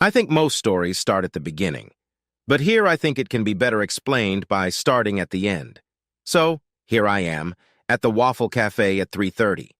I think most stories start at the beginning, but here I think it can be better explained by starting at the end. So, here I am, at the Waffle Cafe at 3:30.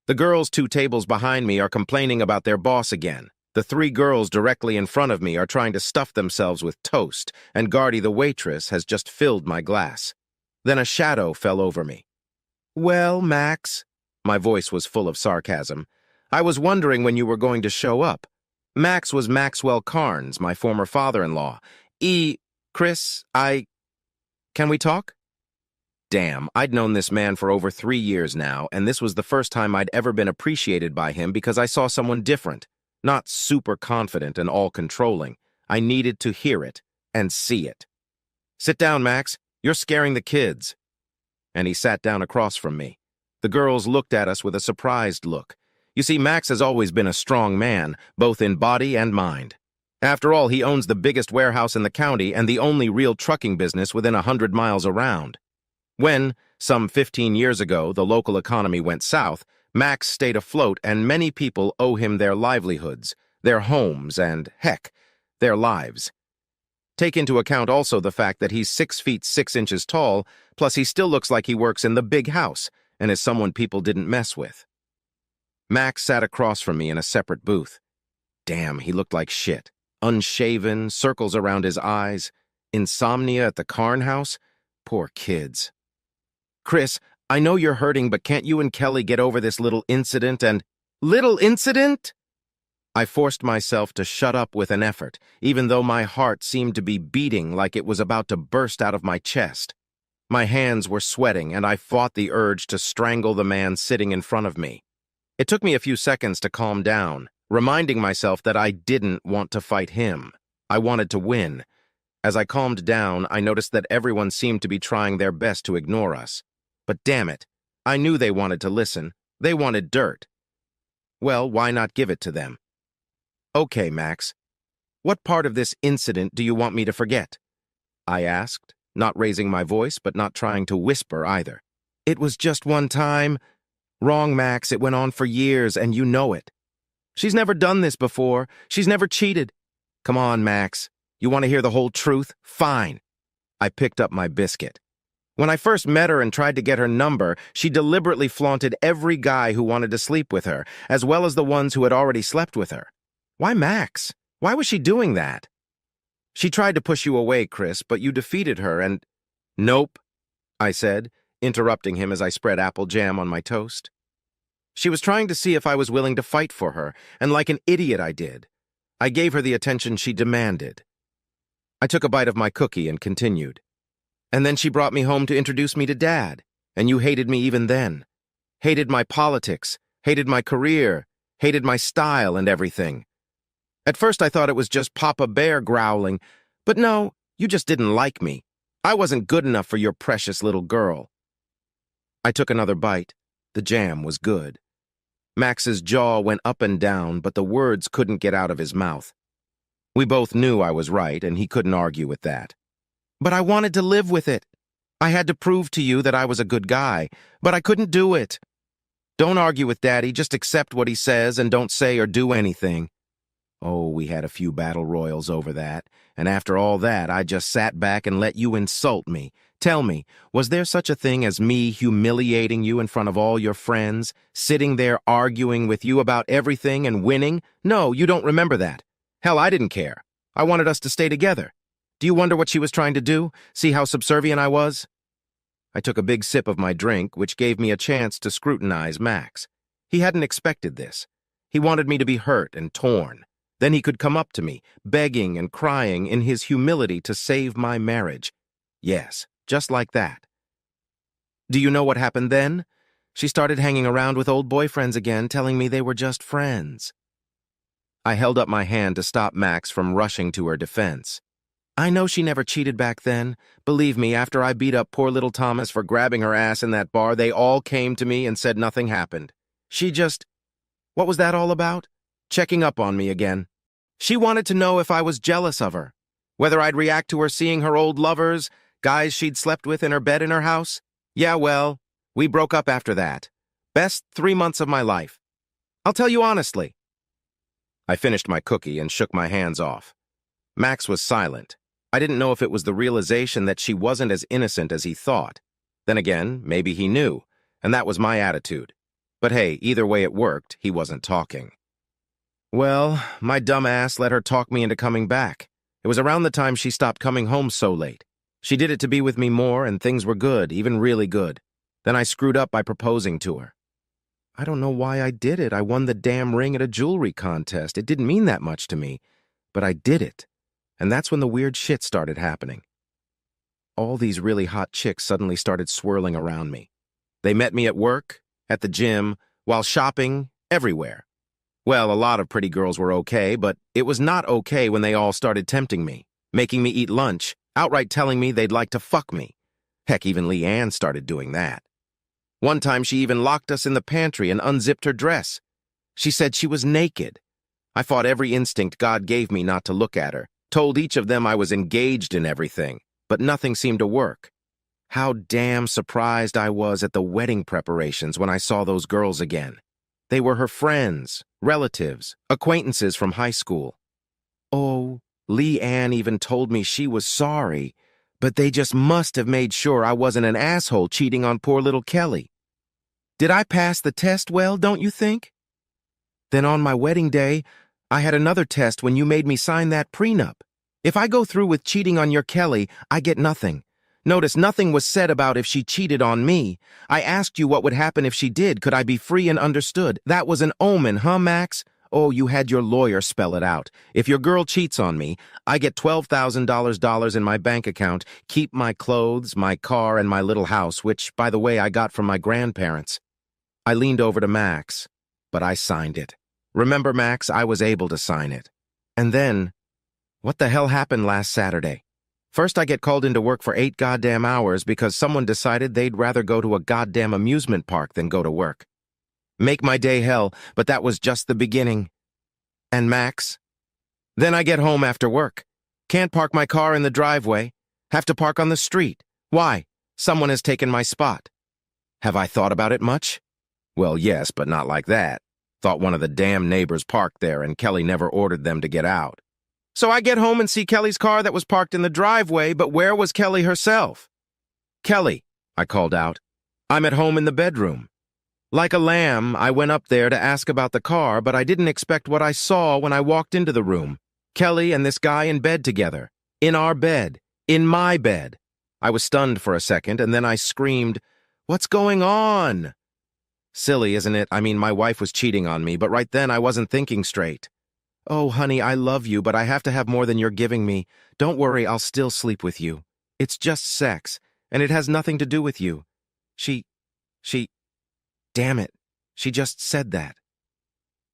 The girls 2 tables behind me are complaining about their boss again. The 3 girls directly in front of me are trying to stuff themselves with toast, and Gardy the waitress has just filled my glass. Then a shadow fell over me. "Well, Max," my voice was full of sarcasm, "I was wondering when you were going to show up." Max was Maxwell Carnes, my former father-in-law. Chris, Can we talk? Damn, I'd known this man for over 3 years now, and this was the first time I'd ever been appreciated by him because I saw someone different, not super confident and all-controlling. I needed to hear it and see it. "Sit down, Max. You're scaring the kids." And he sat down across from me. The girls looked at us with a surprised look. You see, Max has always been a strong man, both in body and mind. After all, he owns the biggest warehouse in the county and the only real trucking business within 100 miles around. When, some 15 years ago, the local economy went south, Max stayed afloat, and many people owe him their livelihoods, their homes, and, heck, their lives. Take into account also the fact that he's 6 feet 6 inches tall, plus he still looks like he works in the big house and is someone people didn't mess with. Max sat across from me in a separate booth. Damn, he looked like shit. Unshaven, circles around his eyes, insomnia at the Carn house. Poor kids. "Chris, I know you're hurting, but can't you and Kelly get over this little incident and—" "Little incident?" I forced myself to shut up with an effort, even though my heart seemed to be beating like it was about to burst out of my chest. My hands were sweating, and I fought the urge to strangle the man sitting in front of me. It took me a few seconds to calm down, reminding myself that I didn't want to fight him. I wanted to win. As I calmed down, I noticed that everyone seemed to be trying their best to ignore us. But damn it, I knew they wanted to listen. They wanted dirt. Well, why not give it to them? "Okay, Max. What part of this incident do you want me to forget?" I asked, not raising my voice, but not trying to whisper either. "It was just one time." "Wrong, Max. It went on for years, and you know it. She's never done this before. She's never cheated." "Come on, Max. You want to hear the whole truth? Fine." I picked up my biscuit. "When I first met her and tried to get her number, she deliberately flaunted every guy who wanted to sleep with her, as well as the ones who had already slept with her." "Why, Max? Why was she doing that?" "She tried to push you away, Chris, but you defeated her and—" "Nope," I said, interrupting him as I spread apple jam on my toast. "She was trying to see if I was willing to fight for her, and like an idiot I did. I gave her the attention she demanded." I took a bite of my cookie and continued. "And then she brought me home to introduce me to Dad, and you hated me even then. Hated my politics, hated my career, hated my style and everything. At first I thought it was just Papa Bear growling, but no, you just didn't like me. I wasn't good enough for your precious little girl." I took another bite. The jam was good. Max's jaw went up and down, but the words couldn't get out of his mouth. We both knew I was right, and he couldn't argue with that. "But I wanted to live with it. I had to prove to you that I was a good guy, but I couldn't do it. Don't argue with Daddy, just accept what he says and don't say or do anything." Oh, we had a few battle royals over that, and after all that, I just sat back and let you insult me. Tell me, was there such a thing as me humiliating you in front of all your friends, sitting there arguing with you about everything and winning? No, you don't remember that. Hell, I didn't care. I wanted us to stay together. Do you wonder what she was trying to do? See how subservient I was? I took a big sip of my drink, which gave me a chance to scrutinize Max. He hadn't expected this. He wanted me to be hurt and torn. Then he could come up to me, begging and crying in his humility to save my marriage. Yes, just like that. Do you know what happened then? She started hanging around with old boyfriends again, telling me they were just friends. I held up my hand to stop Max from rushing to her defense. "I know she never cheated back then. Believe me, after I beat up poor little Thomas for grabbing her ass in that bar, they all came to me and said nothing happened. She just— What was that all about? Checking up on me again. She wanted to know if I was jealous of her, whether I'd react to her seeing her old lovers, guys she'd slept with in her bed in her house. Yeah, well, we broke up after that. Best 3 months of my life. I'll tell you honestly." I finished my cookie and shook my hands off. Max was silent. I didn't know if it was the realization that she wasn't as innocent as he thought. Then again, maybe he knew, and that was my attitude. But hey, either way it worked, he wasn't talking. Well, my dumb ass let her talk me into coming back. It was around the time she stopped coming home so late. She did it to be with me more, and things were good, even really good. Then I screwed up by proposing to her. I don't know why I did it. I won the damn ring at a jewelry contest. It didn't mean that much to me, but I did it. And that's when the weird shit started happening. All these really hot chicks suddenly started swirling around me. They met me at work, at the gym, while shopping, everywhere. Well, a lot of pretty girls were okay, but it was not okay when they all started tempting me, making me eat lunch, outright telling me they'd like to fuck me. Heck, even Leanne started doing that. One time she even locked us in the pantry and unzipped her dress. She said she was naked. I fought every instinct God gave me not to look at her, told each of them I was engaged in everything, but nothing seemed to work. How damn surprised I was at the wedding preparations when I saw those girls again. They were her friends, relatives, acquaintances from high school. Oh, Leanne even told me she was sorry, but they just must have made sure I wasn't an asshole cheating on poor little Kelly. Did I pass the test well, don't you think? Then on my wedding day, I had another test when you made me sign that prenup. If I go through with cheating on your Kelly, I get nothing. Notice nothing was said about if she cheated on me. I asked you what would happen if she did. Could I be free and understood? That was an omen, huh, Max? Oh, you had your lawyer spell it out. If your girl cheats on me, I get $12,000 in my bank account, keep my clothes, my car, and my little house, which, by the way, I got from my grandparents. I leaned over to Max, but I signed it. Remember, Max, I was able to sign it. And then, what the hell happened last Saturday? First, I get called into work for 8 goddamn hours because someone decided they'd rather go to a goddamn amusement park than go to work. Make my day hell, but that was just the beginning. And Max? Then I get home after work. Can't park my car in the driveway. Have to park on the street. Why? Someone has taken my spot. Have I thought about it much? Well, yes, but not like that. Thought one of the damn neighbors parked there and Kelly never ordered them to get out. So I get home and see Kelly's car that was parked in the driveway, but where was Kelly herself? Kelly, I called out. I'm at home in the bedroom. Like a lamb, I went up there to ask about the car, but I didn't expect what I saw when I walked into the room. Kelly and this guy in bed together. In our bed. In my bed. I was stunned for a second, and then I screamed, "What's going on?" Silly, isn't it? I mean, my wife was cheating on me, but right then I wasn't thinking straight. Oh, honey, I love you, but I have to have more than you're giving me. Don't worry, I'll still sleep with you. It's just sex, and it has nothing to do with you. Damn it, she just said that.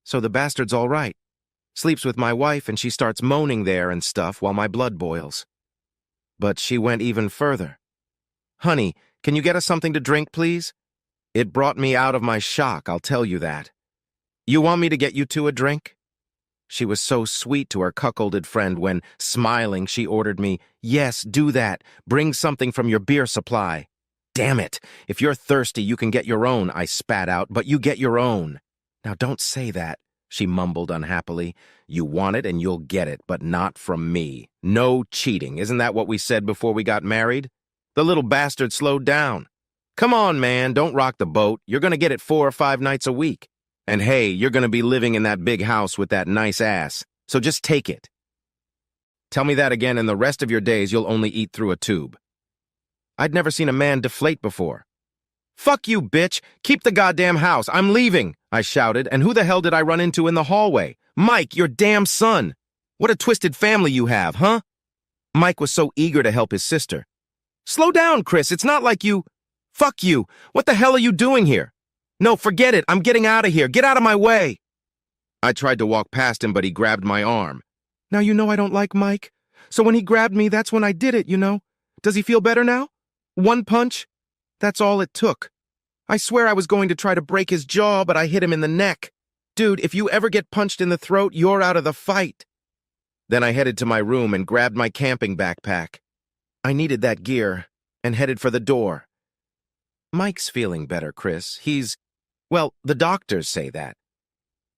So the bastard's all right. Sleeps with my wife, and she starts moaning there and stuff while my blood boils. But she went even further. Honey, can you get us something to drink, please? It brought me out of my shock, I'll tell you that. You want me to get you two a drink? She was so sweet to her cuckolded friend when, smiling, she ordered me, "Yes, do that. Bring something from your beer supply." Damn it! If you're thirsty, you can get your own, I spat out, but you get your own. Now don't say that, she mumbled unhappily. You want it and you'll get it, but not from me. No cheating, isn't that what we said before we got married? The little bastard slowed down. Come on, man, don't rock the boat. You're gonna get it 4 or 5 nights a week. And hey, you're gonna be living in that big house with that nice ass, so just take it. Tell me that again and the rest of your days you'll only eat through a tube. I'd never seen a man deflate before. Fuck you, bitch! Keep the goddamn house! I'm leaving! I shouted, and who the hell did I run into in the hallway? Mike, your damn son! What a twisted family you have, huh? Mike was so eager to help his sister. Slow down, Chris, it's not like you... Fuck you! What the hell are you doing here? No, forget it, I'm getting out of here, get out of my way! I tried to walk past him, but he grabbed my arm. Now you know I don't like Mike. So when he grabbed me, that's when I did it, you know? Does he feel better now? 1 punch? That's all it took. I swear I was going to try to break his jaw, but I hit him in the neck. Dude, if you ever get punched in the throat, you're out of the fight. Then I headed to my room and grabbed my camping backpack. I needed that gear and headed for the door. Mike's feeling better, Chris. Well, the doctors say that.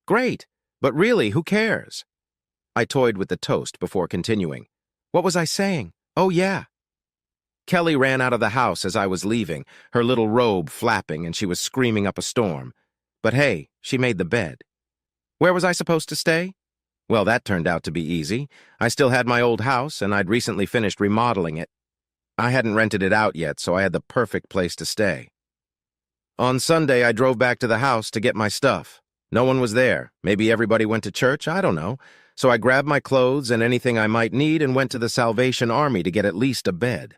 Great. But really, who cares? I toyed with the toast before continuing. What was I saying? Oh, yeah. Kelly ran out of the house as I was leaving, her little robe flapping, and she was screaming up a storm. But hey, she made the bed. Where was I supposed to stay? Well, that turned out to be easy. I still had my old house, and I'd recently finished remodeling it. I hadn't rented it out yet, so I had the perfect place to stay. On Sunday, I drove back to the house to get my stuff. No one was there. Maybe everybody went to church, I don't know. So I grabbed my clothes and anything I might need and went to the Salvation Army to get at least a bed.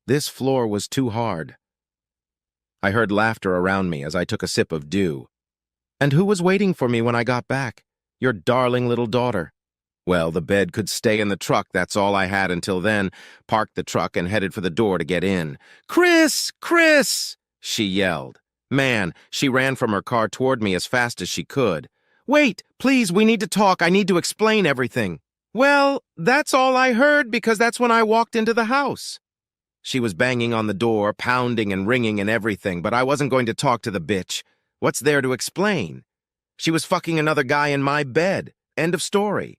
This floor was too hard. I heard laughter around me as I took a sip of dew. And who was waiting for me when I got back? Your darling little daughter. Well, the bed could stay in the truck, that's all I had until then. Parked the truck and headed for the door to get in. "Chris! Chris!" she yelled. Man, she ran from her car toward me as fast as she could. "Wait, please, we need to talk. I need to explain everything." Well, that's all I heard because that's when I walked into the house. She was banging on the door, pounding and ringing and everything, but I wasn't going to talk to the bitch. What's there to explain? She was fucking another guy in my bed. End of story.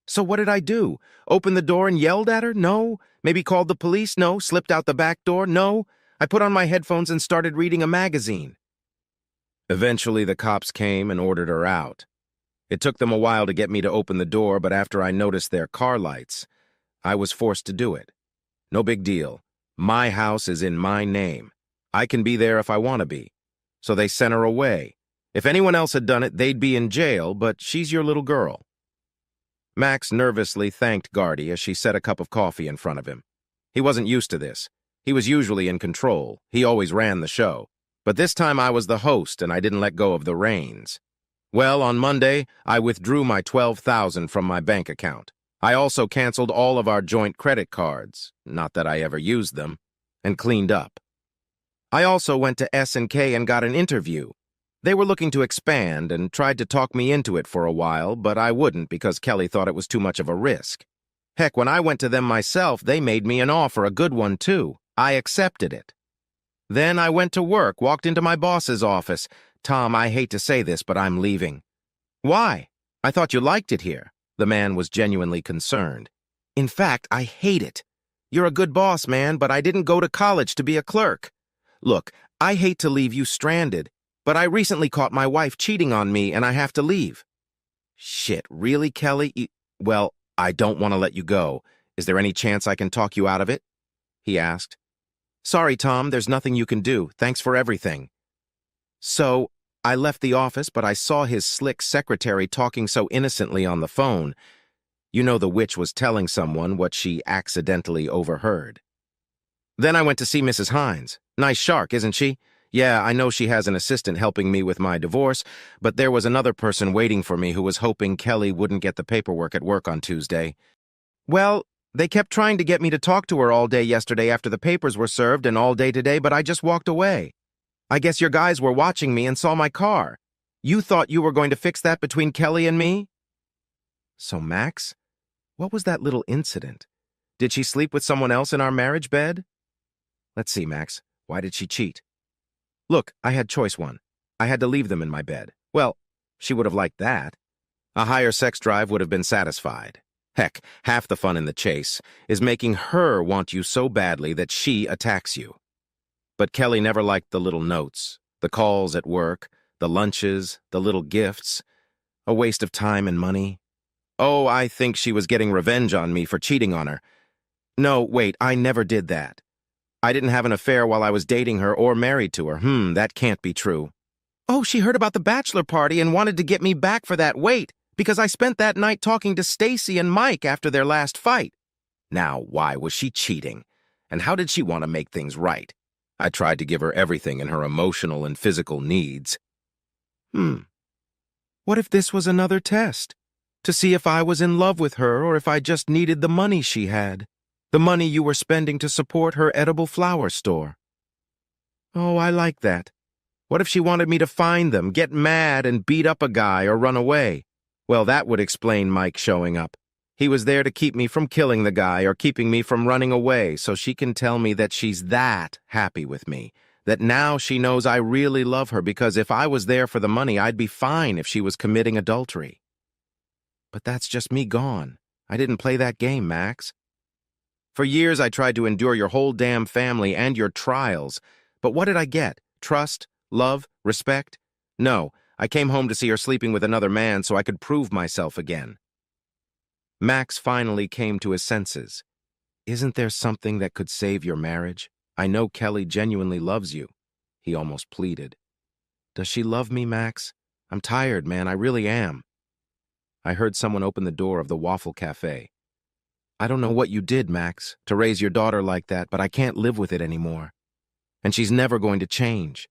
So what did I do? Open the door and yelled at her? No. Maybe called the police? No. Slipped out the back door? No. I put on my headphones and started reading a magazine. Eventually, the cops came and ordered her out. It took them a while to get me to open the door, but after I noticed their car lights, I was forced to do it. No big deal. My house is in my name. I can be there if I want to be. So they sent her away. If anyone else had done it, they'd be in jail, but she's your little girl. Max nervously thanked Gardy as she set a cup of coffee in front of him. He wasn't used to this. He was usually in control. He always ran the show. But this time I was the host and I didn't let go of the reins. Well, on Monday, I withdrew my $12,000 from my bank account. I also canceled all of our joint credit cards, not that I ever used them, and cleaned up. I also went to S&K and got an interview. They were looking to expand and tried to talk me into it for a while, but I wouldn't because Kelly thought it was too much of a risk. Heck, when I went to them myself, they made me an offer, a good one too. I accepted it. Then I went to work, walked into my boss's office. "Tom, I hate to say this, but I'm leaving." "Why? I thought you liked it here." The man was genuinely concerned. "In fact, I hate it. You're a good boss, man, but I didn't go to college to be a clerk. Look, I hate to leave you stranded, but I recently caught my wife cheating on me and I have to leave." "Shit, really, Kelly? Well, I don't want to let you go. Is there any chance I can talk you out of it?" he asked. "Sorry, Tom, there's nothing you can do. Thanks for everything." So, I left the office, but I saw his slick secretary talking so innocently on the phone. You know the witch was telling someone what she accidentally overheard. Then I went to see Mrs. Hines. Nice shark, isn't she? Yeah, I know she has an assistant helping me with my divorce, but there was another person waiting for me who was hoping Kelly wouldn't get the paperwork at work on Tuesday. Well, they kept trying to get me to talk to her all day yesterday after the papers were served and all day today, but I just walked away. I guess your guys were watching me and saw my car. You thought you were going to fix that between Kelly and me? So, Max, what was that little incident? Did she sleep with someone else in our marriage bed? Let's see, Max. Why did she cheat? Look, I had choice one. I had to leave them in my bed. Well, she would have liked that. A higher sex drive would have been satisfied. Heck, half the fun in the chase is making her want you so badly that she attacks you. But Kelly never liked the little notes, the calls at work, the lunches, the little gifts. A waste of time and money. Oh, I think she was getting revenge on me for cheating on her. No, wait, I never did that. I didn't have an affair while I was dating her or married to her. That can't be true. Oh, she heard about the bachelor party and wanted to get me back for that. Wait, because I spent that night talking to Stacy and Mike after their last fight. Now, why was she cheating? And how did she want to make things right? I tried to give her everything in her emotional and physical needs. What if this was another test? To see if I was in love with her or if I just needed the money she had. The money you were spending to support her edible flower store. Oh, I like that. What if she wanted me to find them, get mad and beat up a guy or run away? Well, that would explain Mike showing up. He was there to keep me from killing the guy or keeping me from running away so she can tell me that she's that happy with me, that now she knows I really love her because if I was there for the money, I'd be fine if she was committing adultery. But that's just me gone. I didn't play that game, Max. For years, I tried to endure your whole damn family and your trials. But what did I get? Trust? Love? Respect? No, I came home to see her sleeping with another man so I could prove myself again. Max finally came to his senses. Isn't there something that could save your marriage? I know Kelly genuinely loves you, he almost pleaded. Does she love me, Max? I'm tired, man, I really am. I heard someone open the door of the Waffle Cafe. I don't know what you did, Max, to raise your daughter like that, but I can't live with it anymore. And she's never going to change.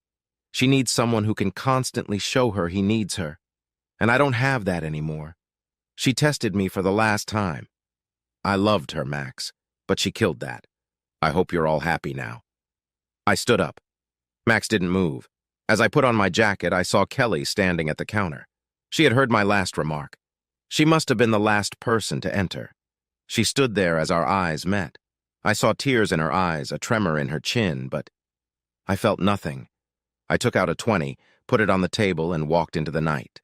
She needs someone who can constantly show her he needs her. And I don't have that anymore. She tested me for the last time. I loved her, Max, but she killed that. I hope you're all happy now. I stood up. Max didn't move. As I put on my jacket, I saw Kelly standing at the counter. She had heard my last remark. She must have been the last person to enter. She stood there as our eyes met. I saw tears in her eyes, a tremor in her chin, but I felt nothing. I took out a 20, put it on the table, and walked into the night.